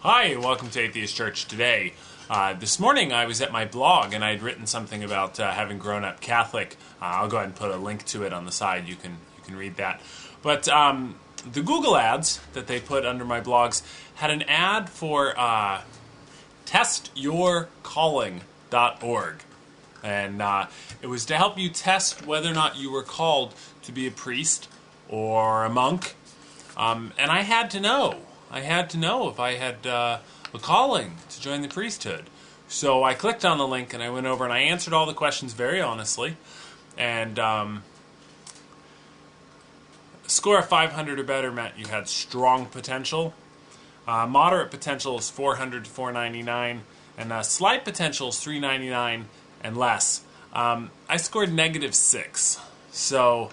Hi, and welcome to Atheist Church Today. This morning I was at my blog and I had written something about having grown up Catholic. I'll go ahead and put a link to it on the side. You can read that. But the Google ads that they put under my blogs had an ad for testyourcalling.org. And it was to help you test whether or not you were called to be a priest or a monk. And I had to know. I had to know if I had a calling to join the priesthood. So I clicked on the link and I went over and I answered all the questions very honestly. And a score of 500 or better meant you had strong potential. Moderate potential is 400 to 499. And slight potential is 399 and less. I scored -6. So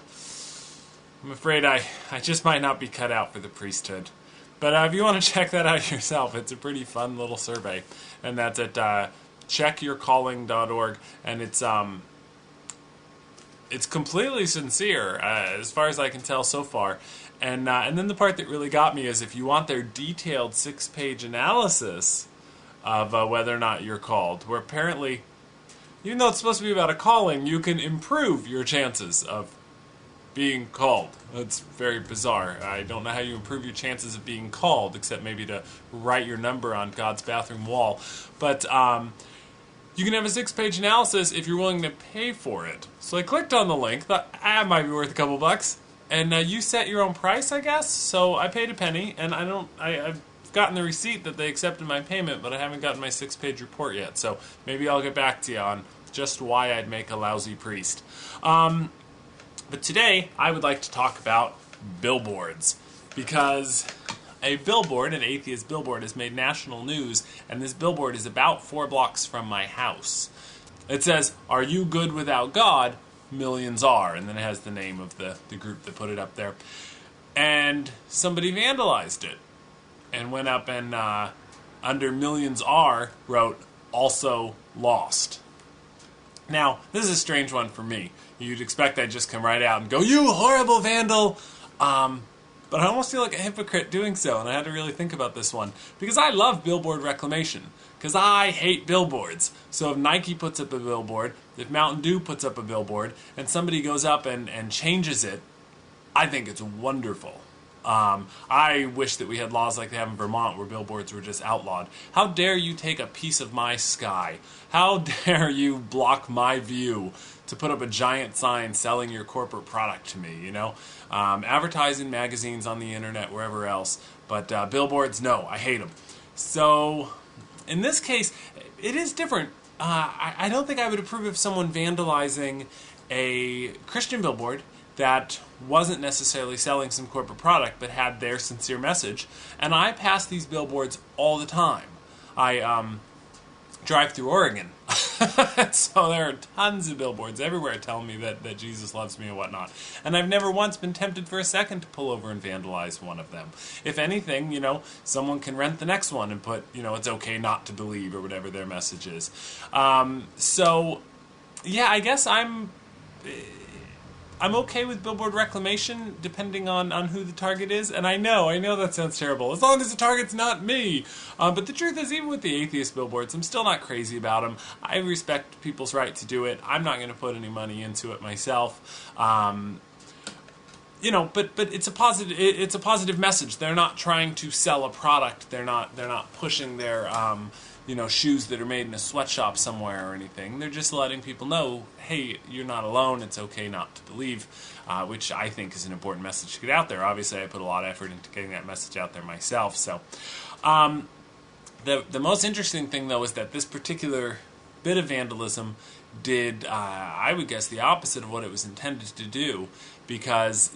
I'm afraid I just might not be cut out for the priesthood. But if you want to check that out yourself, it's a pretty fun little survey. And that's at checkyourcalling.org. And it's completely sincere, as far as I can tell so far. And then the part that really got me is if you want their detailed 6-page analysis of whether or not you're called, where apparently, even though it's supposed to be about a calling, you can improve your chances of being called. That's very bizarre. I don't know how you improve your chances of being called, except maybe to write your number on God's bathroom wall. But you can have a 6-page analysis if you're willing to pay for it. So I clicked on the link, thought, it might be worth a couple bucks. And you set your own price, I guess. So I paid a penny, and I've gotten the receipt that they accepted my payment, but I haven't gotten my 6-page report yet. So maybe I'll get back to you on just why I'd make a lousy priest. But today, I would like to talk about billboards, because a billboard, an atheist billboard, has made national news, and this billboard is about 4 blocks from my house. It says, "Are you good without God? Millions are," and then it has the name of the group that put it up there. And somebody vandalized it, and went up and, under millions are, wrote, "Also lost." Now, this is a strange one for me. You'd expect I'd just come right out and go, "You horrible vandal!" But I almost feel like a hypocrite doing so, and I had to really think about this one. Because I love billboard reclamation. Because I hate billboards. So if Nike puts up a billboard, if Mountain Dew puts up a billboard, and somebody goes up and changes it, I think it's wonderful. I wish that we had laws like they have in Vermont where billboards were just outlawed. How dare you take a piece of my sky? How dare you block my view to put up a giant sign selling your corporate product to me, you know? Advertising magazines on the internet, wherever else. But billboards, no, I hate them. So, in this case, it is different. I don't think I would approve of someone vandalizing a Christian billboard that wasn't necessarily selling some corporate product, but had their sincere message. And I pass these billboards all the time. I drive through Oregon, so there are tons of billboards everywhere telling me that Jesus loves me and whatnot. And I've never once been tempted for a second to pull over and vandalize one of them. If anything, someone can rent the next one and put, it's okay not to believe, or whatever their message is. So, yeah, I guess I'm okay with billboard reclamation, depending on who the target is. And I know that sounds terrible, as long as the target's not me. But the truth is, even with the atheist billboards, I'm still not crazy about them. I respect people's right to do it. I'm not going to put any money into it myself. But it's a positive message. They're not trying to sell a product. They're not pushing their shoes that are made in a sweatshop somewhere or anything. They're just letting people know, hey, you're not alone, it's okay not to believe, which I think is an important message to get out there. Obviously, I put a lot of effort into getting that message out there myself. So, the most interesting thing, though, is that this particular bit of vandalism did, I would guess, the opposite of what it was intended to do, because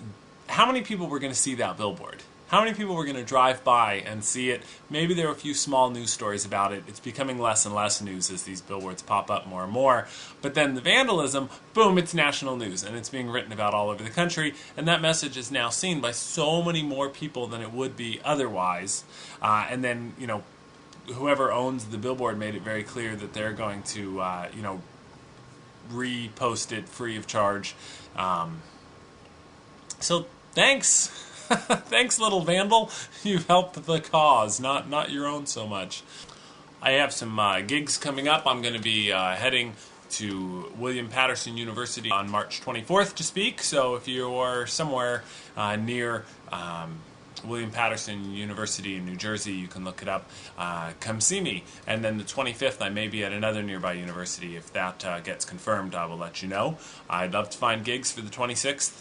how many people were going to see that billboard? How many people were going to drive by and see it? Maybe there were a few small news stories about it. It's becoming less and less news as these billboards pop up more and more. But then the vandalism, boom, it's national news, and it's being written about all over the country, and that message is now seen by so many more people than it would be otherwise. And then, whoever owns the billboard made it very clear that they're going to, repost it free of charge. So thanks. Thanks, little vandal. You've helped the cause, not your own so much. I have some gigs coming up. I'm going to be heading to William Patterson University on March 24th to speak. So if you are somewhere near William Patterson University in New Jersey, you can look it up. Come see me. And then the 25th, I may be at another nearby university. If that gets confirmed, I will let you know. I'd love to find gigs for the 26th,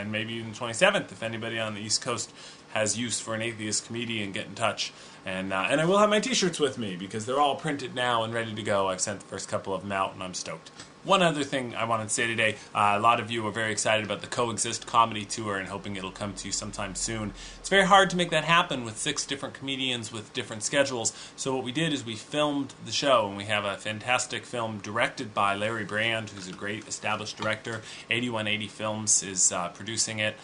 and maybe even the 27th. If anybody on the East Coast has use for an atheist comedian, get in touch. And I will have my t-shirts with me, because they're all printed now and ready to go. I've sent the first couple of them out, and I'm stoked. One other thing I wanted to say today, a lot of you are very excited about the Coexist comedy tour and hoping it'll come to you sometime soon. It's very hard to make that happen with 6 different comedians with different schedules, so what we did is we filmed the show, and we have a fantastic film directed by Larry Brand, who's a great established director. 8180 Films is producing it,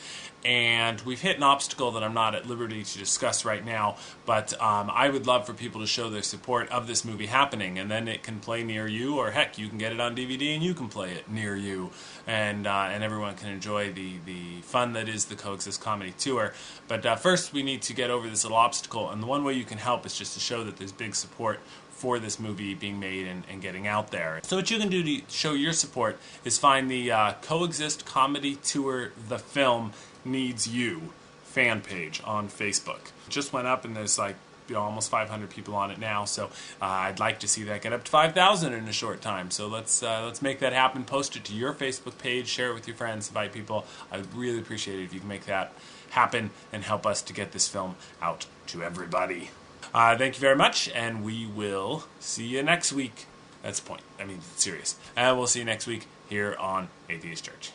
and we've hit an obstacle that I'm not at liberty to discuss right now, but I would love for people to show their support of this movie happening, and then it can play near you, or heck, you can get it on DVD and you can play it near you, and everyone can enjoy the fun that is the Coexist Comedy Tour. But first we need to get over this little obstacle, and the one way you can help is just to show that there's big support for this movie being made and getting out there. So what you can do to show your support is find the Coexist Comedy Tour The Film Needs You fan page on Facebook. It just went up, and there's like almost 500 people on it now, so I'd like to see that get up to 5,000 in a short time. So let's make that happen. Post it to your Facebook page, share it with your friends, invite people. I'd really appreciate it if you can make that happen and help us to get this film out to everybody. Thank you very much, and we will see you next week. That's the point. I mean, it's serious. And we'll see you next week here on Atheist Church.